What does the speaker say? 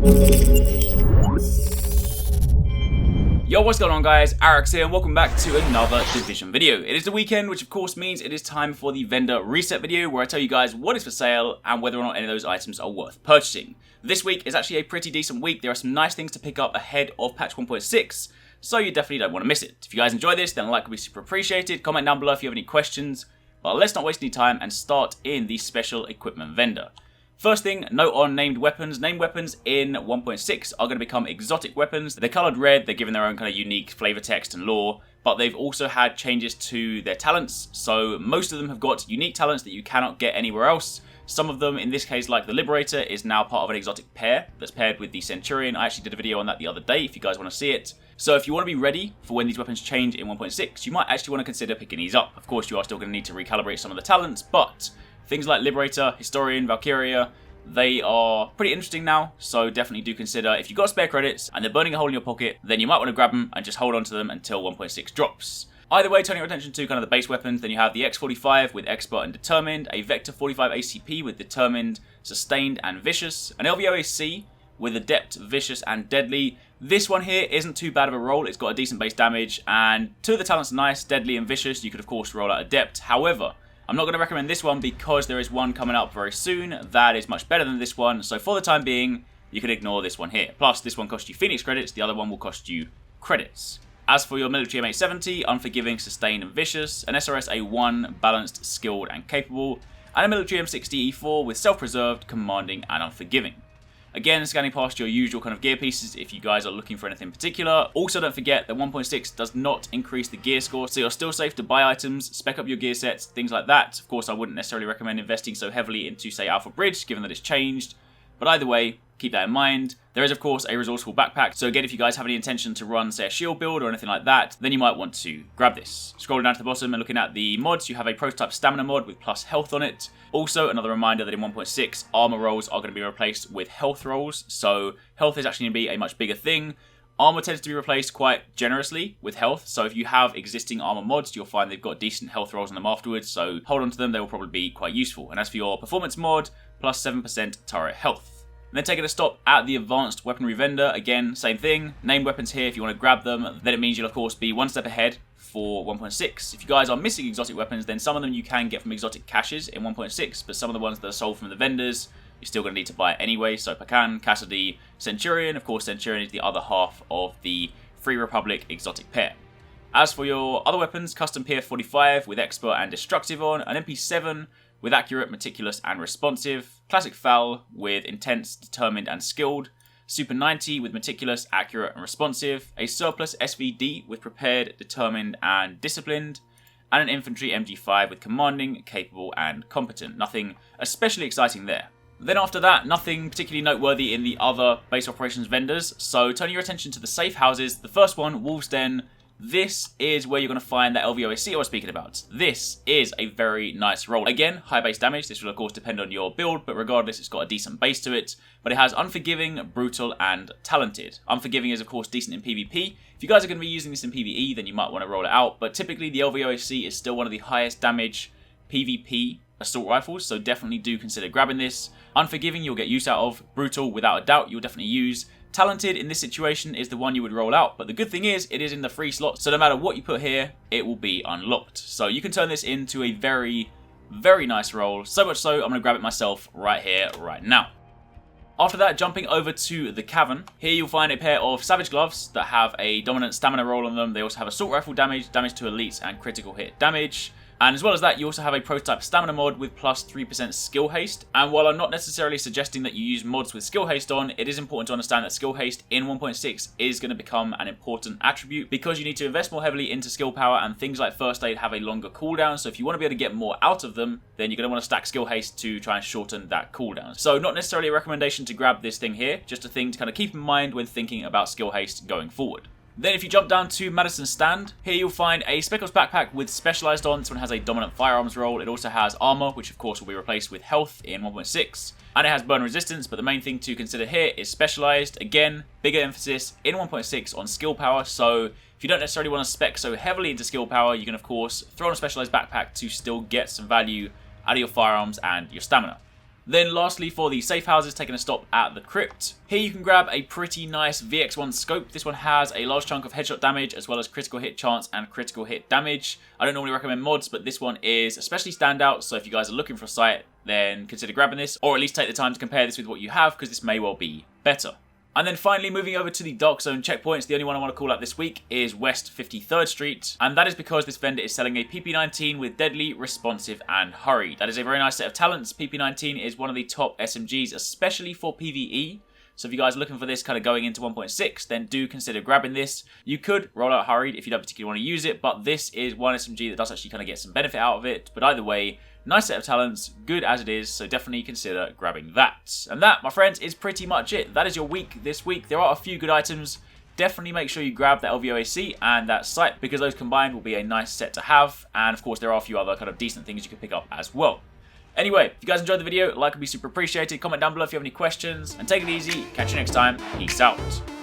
Yo, what's going on guys, Arekkz here and welcome back to another Division video. It is the weekend, which of course means it is time for the vendor reset video where I tell you guys what is for sale and whether or not any of those items are worth purchasing. This week is actually a pretty decent week. There are some nice things to pick up ahead of patch 1.6, so you definitely don't want to miss it. If you guys enjoy this, then a like would be super appreciated. Comment down below if you have any questions, but let's not waste any time and start in the special equipment vendor. First thing, note on named weapons. Named weapons in 1.6 are going to become exotic weapons. They're coloured red, they're given their own kind of unique flavour text and lore, but they've also had changes to their talents. So most of them have got unique talents that you cannot get anywhere else. Some of them, in this case like the Liberator, is now part of an exotic pair that's paired with the Centurion. I actually did a video on that the other day if you guys want to see it. So if you want to be ready for when these weapons change in 1.6, you might actually want to consider picking these up. Of course, you are still going to need to recalibrate some of the talents, but things like Liberator, Historian, Valkyria, they are pretty interesting now, so definitely do consider, if you've got spare credits and they're burning a hole in your pocket, then you might want to grab them and just hold on to them until 1.6 drops. Either way, turning your attention to kind of the base weapons, then you have the X45 with Expert and Determined, a Vector 45 ACP with Determined, Sustained and Vicious, an LVOA-C with Adept, Vicious and Deadly. This one here isn't too bad of a roll, it's got a decent base damage, and two of the talents are nice, Deadly and Vicious. You could of course roll out Adept, however, I'm not going to recommend this one because there is one coming up very soon that is much better than this one, so for the time being, you can ignore this one here. Plus, this one costs you Phoenix credits, the other one will cost you credits. As for your military M870, Unforgiving, Sustained and Vicious, an SRS-A1, Balanced, Skilled and Capable, and a military M60E4 with Self-Preserved, Commanding and Unforgiving. Again, scanning past your usual kind of gear pieces if you guys are looking for anything particular. Also, don't forget that 1.6 does not increase the gear score, so you're still safe to buy items, spec up your gear sets, things like that. Of course, I wouldn't necessarily recommend investing so heavily into, say, Alpha Bridge, given that it's changed. But either way, keep that in mind. There is, of course, a resourceful backpack, so again, if you guys have any intention to run, say, a shield build or anything like that, then you might want to grab this. Scrolling down to the bottom and looking at the mods, you have a prototype stamina mod with plus health on it. Also, another reminder that in 1.6, armor rolls are going to be replaced with health rolls, so health is actually going to be a much bigger thing. Armor tends to be replaced quite generously with health, so if you have existing armor mods, you'll find they've got decent health rolls on them afterwards, so hold on to them, they will probably be quite useful. And as for your performance mod, plus 7% turret health. And then taking a stop at the advanced weaponry vendor, again, same thing, named weapons here if you want to grab them, then it means you'll of course be one step ahead for 1.6. If you guys are missing exotic weapons, then some of them you can get from exotic caches in 1.6, but some of the ones that are sold from the vendors, you're still going to need to buy it anyway. So Pacan, Cassidy, Centurion, of course Centurion is the other half of the Free Republic exotic pair. As for your other weapons, Custom PF45 with Expert and Destructive on, an MP7 with Accurate, Meticulous and Responsive, Classic Foul with Intense, Determined and Skilled, Super 90 with Meticulous, Accurate and Responsive, a Surplus SVD with Prepared, Determined and Disciplined, and an Infantry MG5 with Commanding, Capable and Competent. Nothing especially exciting there. Then after that, nothing particularly noteworthy in the other base operations vendors, so turning your attention to the safe houses. The first one, Wolves Den. This is where you're going to find that LVOA-C I was speaking about. This is a very nice roll. Again, high base damage. This will of course depend on your build, but regardless, it's got a decent base to it. But it has Unforgiving, Brutal, and Talented. Unforgiving is of course decent in PvP. If you guys are going to be using this in PvE, then you might want to roll it out. But typically, the LVOA-C is still one of the highest damage PvP assault rifles, so definitely do consider grabbing this. Unforgiving you'll get use out of. Brutal, without a doubt, you'll definitely use. Talented in this situation is the one you would roll out, but the good thing is it is in the free slot, so no matter what you put here, it will be unlocked. So you can turn this into a very, very nice roll. So much so, I'm going to grab it myself right here, right now. After that, jumping over to the Cavern, here you'll find a pair of Savage Gloves that have a dominant stamina roll on them. They also have assault rifle damage, damage to elites, and critical hit damage. And as well as that, you also have a prototype stamina mod with plus 3% skill haste. And while I'm not necessarily suggesting that you use mods with skill haste on, it is important to understand that skill haste in 1.6 is going to become an important attribute because you need to invest more heavily into skill power, and things like first aid have a longer cooldown. So if you want to be able to get more out of them, then you're going to want to stack skill haste to try and shorten that cooldown. So not necessarily a recommendation to grab this thing here, just a thing to kind of keep in mind when thinking about skill haste going forward. Then if you jump down to Madison Stand, here you'll find a Spec Ops backpack with Specialized on. This one has a dominant firearms roll. It also has armor, which of course will be replaced with health in 1.6. And it has burn resistance, but the main thing to consider here is Specialized. Again, bigger emphasis in 1.6 on skill power, so if you don't necessarily want to spec so heavily into skill power, you can of course throw on a Specialized backpack to still get some value out of your firearms and your stamina. Then lastly, for the safe houses, taking a stop at the crypt. Here you can grab a pretty nice VX1 scope. This one has a large chunk of headshot damage as well as critical hit chance and critical hit damage. I don't normally recommend mods, but this one is especially standout, so if you guys are looking for a sight, then consider grabbing this, or at least take the time to compare this with what you have, because this may well be better. And then finally, moving over to the Dark Zone checkpoints, the only one I want to call out this week is West 53rd Street, and that is because this vendor is selling a PP19 with Deadly, Responsive, and Hurry. That is a very nice set of talents. PP19 is one of the top SMGs, especially for PvE. So if you guys are looking for this kind of going into 1.6, then do consider grabbing this. You could roll out Hurried if you don't particularly want to use it, but this is one SMG that does actually kind of get some benefit out of it. But either way, nice set of talents, good as it is, so definitely consider grabbing that. And that, my friends, is pretty much it. That is your week this week. There are a few good items. Definitely make sure you grab that LVOA-C and that sight, because those combined will be a nice set to have. And of course, there are a few other kind of decent things you can pick up as well. Anyway, if you guys enjoyed the video, a like would be super appreciated. Comment down below if you have any questions. And take it easy. Catch you next time. Peace out.